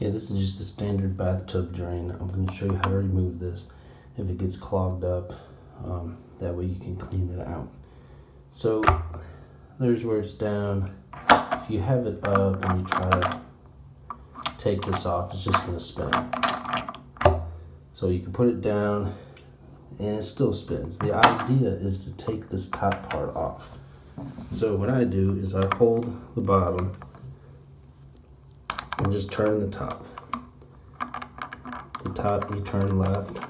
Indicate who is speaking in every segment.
Speaker 1: Yeah, this is just a standard bathtub drain. I'm going to show you how to remove this if it gets clogged up. That way you can clean it out. So there's where it's down. If you have it up and you try to take this off, it's just going to spin. So you can put it down and it still spins. The idea is to take this top part off. So what I do is I hold the bottom and just turn the top. The top you turn left.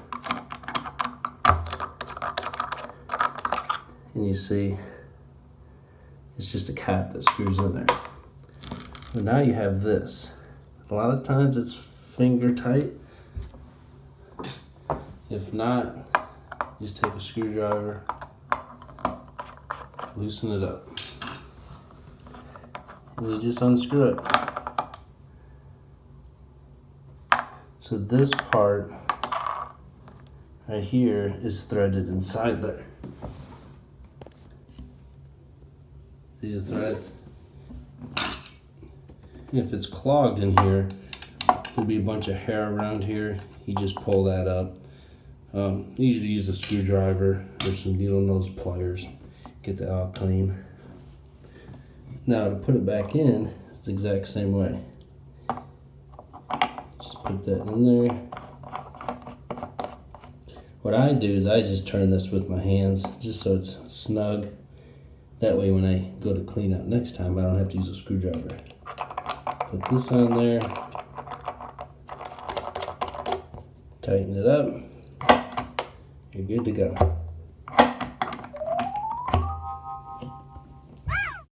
Speaker 1: And you see it's just a cap that screws in there. But now you have this. A lot of times it's finger tight. If not, just take a screwdriver, loosen it up, and you just unscrew it. So this part right here is threaded inside there. See the threads? If it's clogged in here, there'll be a bunch of hair around here. You just pull that up. You usually use a screwdriver or some needle nose pliers. Get that all clean. Now to put it back in, it's the exact same way. Just put that in there. What I do is I just turn this with my hands just so it's snug. That way when I go to clean out next time, I don't have to use a screwdriver. Put this on there. Tighten it up. You're good to go.